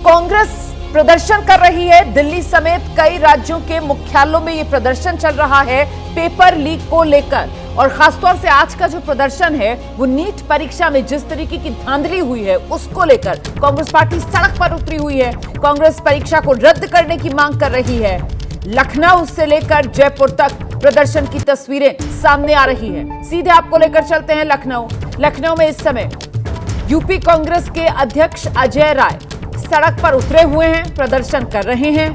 कांग्रेस प्रदर्शन कर रही है। दिल्ली समेत कई राज्यों के मुख्यालयों में यह प्रदर्शन चल रहा है पेपर लीक को लेकर। और खासतौर से आज का जो प्रदर्शन है वो नीट परीक्षा में जिस तरीके की धांधली हुई है उसको लेकर कांग्रेस पार्टी सड़क पर उतरी हुई है। कांग्रेस परीक्षा को रद्द करने की मांग कर रही है। लखनऊ से लेकर जयपुर तक प्रदर्शन की तस्वीरें सामने आ रही है। सीधे आपको लेकर चलते हैं लखनऊ में इस समय यूपी कांग्रेस के अध्यक्ष अजय राय सड़क पर उतरे हुए हैं, प्रदर्शन कर रहे हैं।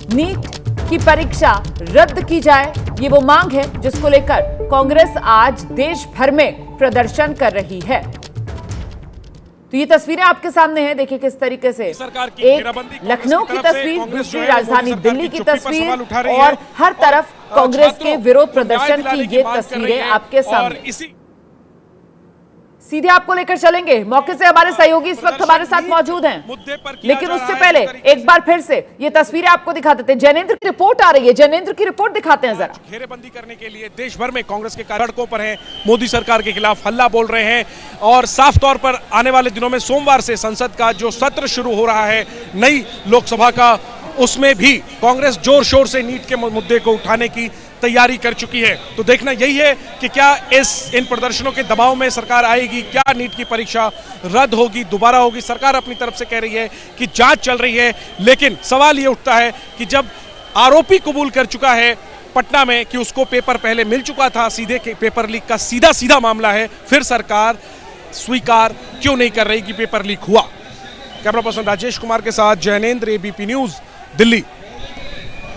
नीट की परीक्षा रद्द की जाए, ये वो मांग है जिसको लेकर कांग्रेस आज देश भर में प्रदर्शन कर रही है। तो ये तस्वीरें आपके सामने हैं, देखिए किस तरीके से एक लखनऊ की तस्वीर, दूसरी राजधानी दिल्ली की तस्वीर और हर तरफ कांग्रेस के विरोध प्रदर्शन की ये तस्वीरें आपके सामने। सीधे आपको लेकर चलेंगे। मौके से हमारे सहयोगी इस वक्त हमारे साथ मौजूद हैं, लेकिन उससे पहले एक बार फिर से ये तस्वीरें आपको दिखा देते हैं। जैनेंद्र की रिपोर्ट आ रही है, जैनेंद्र की रिपोर्ट दिखाते हैं जरा। घेरेबंदी करने के लिए देश भर में कांग्रेस के सड़कों पर हैं, मोदी सरकार के खिलाफ हल्ला बोल रहे हैं और साफ तौर पर आने वाले दिनों में सोमवार से संसद का जो सत्र शुरू हो रहा है नई लोकसभा का, उसमें भी कांग्रेस जोर शोर से नीट के मुद्दे को उठाने की तैयारी कर चुकी है। तो देखना यही है कि क्या इन प्रदर्शनों के दबाव में सरकार आएगी, क्या नीट की परीक्षा रद्द होगी, दोबारा होगी। सरकार अपनी तरफ से कह रही है कि जांच चल रही है, लेकिन सवाल ये उठता है कि जब आरोपी कबूल कर चुका है पटना में कि उसको पेपर पहले मिल चुका था, सीधे के पेपर लीक का सीधा मामला है, फिर सरकार स्वीकार क्यों नहीं कर रही कि पेपर लीक हुआ। कैमरा पर्सन राजेश कुमार के साथ जैनेंद्र, एबीपी न्यूज, दिल्ली।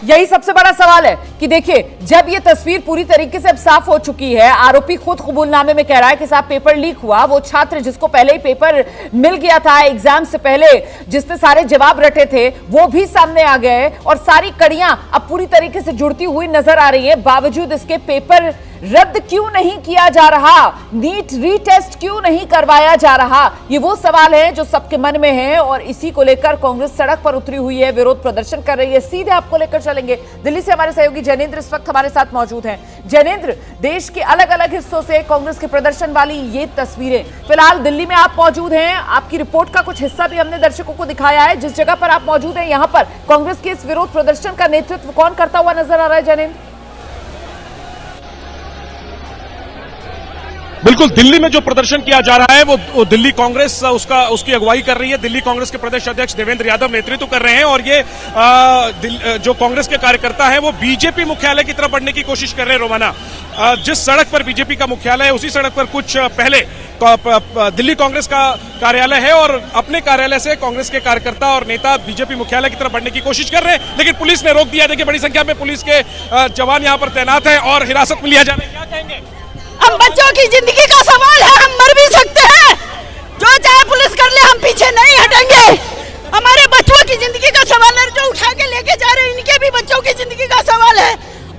यही सबसे बड़ा सवाल है कि देखिए जब ये तस्वीर पूरी तरीके से अब साफ हो चुकी है, आरोपी खुद कबूलनामे में कह रहा है कि साहब पेपर लीक हुआ, वो छात्र जिसको पहले ही पेपर मिल गया था एग्जाम से पहले, जिसने सारे जवाब रटे थे, वो भी सामने आ गए और सारी कड़ियां अब पूरी तरीके से जुड़ती हुई नजर आ रही है। बावजूद इसके पेपर रद्द क्यों नहीं किया जा रहा, नीट रीटेस्ट क्यों नहीं करवाया जा रहा, ये वो सवाल है जो सबके मन में है और इसी को लेकर कांग्रेस सड़क पर उतरी हुई है, विरोध प्रदर्शन कर रही है। सीधे आपको लेकर चलेंगे दिल्ली से हमारे सहयोगी जैनेंद्र इस वक्त हमारे साथ मौजूद हैं। जैनेंद्र, देश के अलग अलग हिस्सों से कांग्रेस के प्रदर्शन वाली ये तस्वीरें, फिलहाल दिल्ली में आप मौजूद हैं, आपकी रिपोर्ट का कुछ हिस्सा भी हमने दर्शकों को दिखाया है। जिस जगह पर आप मौजूद हैं यहाँ पर कांग्रेस के इस विरोध प्रदर्शन का नेतृत्व कौन करता हुआ नजर आ रहा है जैनेंद्र? बिल्कुल, दिल्ली में जो प्रदर्शन किया जा रहा है वो दिल्ली कांग्रेस उसकी अगुवाई कर रही है। दिल्ली कांग्रेस के प्रदेश अध्यक्ष देवेंद्र यादव नेतृत्व कर रहे हैं और ये जो कांग्रेस के कार्यकर्ता हैं वो बीजेपी मुख्यालय की तरफ बढ़ने की कोशिश कर रहे हैं। रोमाना, जिस सड़क पर बीजेपी का मुख्यालय है उसी सड़क पर कुछ पहले दिल्ली कांग्रेस का कार्यालय है और अपने कार्यालय से कांग्रेस के कार्यकर्ता और नेता बीजेपी मुख्यालय की तरफ बढ़ने की कोशिश कर रहे हैं, लेकिन पुलिस ने रोक दिया। देखिए बड़ी संख्या में पुलिस के जवान यहाँ पर तैनात हैं और हिरासत में लिया जा रहा है। क्या कहेंगे? हम बच्चों की जिंदगी का सवाल है, हम मर भी सकते हैं, जो चाहे पुलिस कर ले, हम पीछे नहीं हटेंगे। हमारे बच्चों की जिंदगी का सवाल है, जो उठा के लेके जा रहे हैं इनके भी बच्चों की जिंदगी का सवाल है,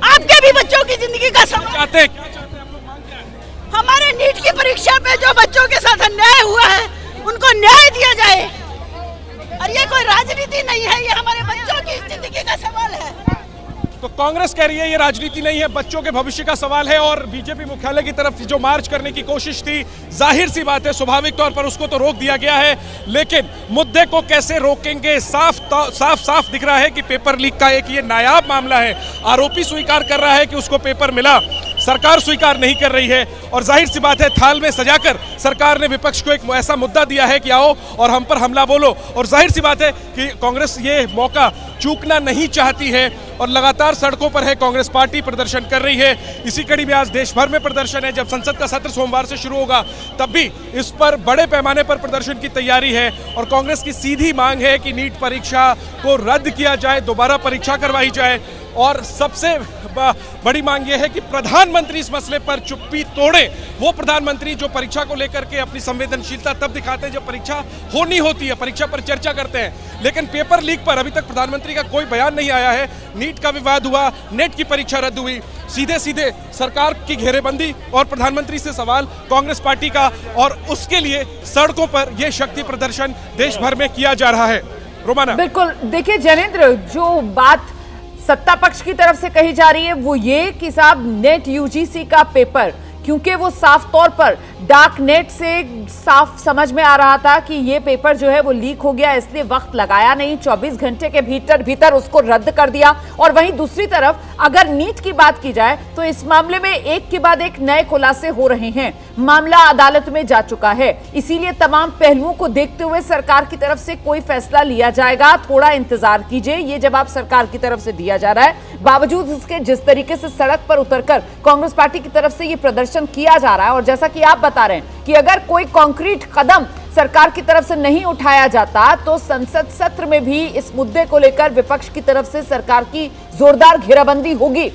आपके भी बच्चों की जिंदगी का सवाल। चाहते हैं क्या चाहते हैं आप लोग, मांग क्या है? हमारे नीट की परीक्षा पे जो बच्चों के साथ अन्याय हुआ है उनको न्याय दिया जाए और ये कोई राजनीति नहीं है, ये हमारे बच्चों की जिंदगी का सवाल है। तो कांग्रेस कह रही है ये राजनीति नहीं है, बच्चों के भविष्य का सवाल है और बीजेपी मुख्यालय की तरफ जो मार्च करने की कोशिश थी, जाहिर सी बात है स्वाभाविक तौर पर उसको तो रोक दिया गया है, लेकिन मुद्दे को कैसे रोकेंगे? साफ दिख रहा है कि पेपर लीक का एक ये नायाब मामला है। आरोपी स्वीकार कर रहा है कि उसको पेपर मिला, सरकार स्वीकार नहीं कर रही है और जाहिर सी बात है थाल में सजाकर सरकार ने विपक्ष को एक ऐसा मुद्दा दिया है कि आओ और हम पर हमला बोलो। और जाहिर सी बात है कि कांग्रेस ये मौका चूकना नहीं चाहती है और लगातार सड़कों पर है कांग्रेस पार्टी, प्रदर्शन कर रही है। इसी कड़ी में आज देश भर में प्रदर्शन है। जब संसद का सत्र सोमवार से शुरू होगा तब भी इस पर बड़े पैमाने पर प्रदर्शन की तैयारी है और कांग्रेस की सीधी मांग है कि नीट परीक्षा को रद्द किया जाए, दोबारा परीक्षा करवाई जाए और सबसे बड़ी मांग यह है कि प्रधानमंत्री इस मसले पर चुप्पी तोड़े। वो प्रधानमंत्री जो परीक्षा को लेकर के अपनी संवेदनशीलता तब दिखाते हैं जब परीक्षा होनी होती है, परीक्षा पर चर्चा करते हैं, लेकिन पेपर लीक पर अभी तक प्रधानमंत्री का कोई बयान नहीं आया है। नीट का विवाद हुआ, नेट की परीक्षा रद्द हुई, सीधे सरकार की घेरेबंदी और प्रधानमंत्री से सवाल कांग्रेस पार्टी का और उसके लिए सड़कों पर यह शक्ति प्रदर्शन देश भर में किया जा रहा है। रोमाना, बिल्कुल, देखिए जैनेंद्र, जो बात सत्ता पक्ष की तरफ से कही जा रही है वो ये कि साहब नेट यूजीसी का पेपर क्योंकि वो साफ तौर पर डार्क नेट से साफ समझ में आ रहा था कि ये पेपर जो है वो लीक हो गया, इसलिए वक्त लगाया नहीं, 24 घंटे के भीतर भीतर उसको रद्द कर दिया। और वहीं दूसरी तरफ अगर नीट की बात की जाए तो इस मामले में एक के बाद एक नए खुलासे हो रहे हैं। मामला अदालत में जा चुका है, इसीलिए तमाम पहलुओं को देखते हुए सरकार की तरफ से कोई फैसला लिया जाएगा। थोड़ा इंतजार कीजिए, ये जवाब सरकार की तरफ से दिया जा रहा है। बावजूद इसके जिस तरीके से सड़क पर उतरकर कांग्रेस पार्टी की तरफ से ये प्रदर्शन किया जा रहा है, और जैसा कि आप बता रहे हैं कि अगर कोई कॉन्क्रीट कदम सरकार की तरफ से नहीं उठाया जाता तो संसद सत्र में भी इस मुद्दे को लेकर विपक्ष की तरफ से सरकार की जोरदार घेराबंदी होगी।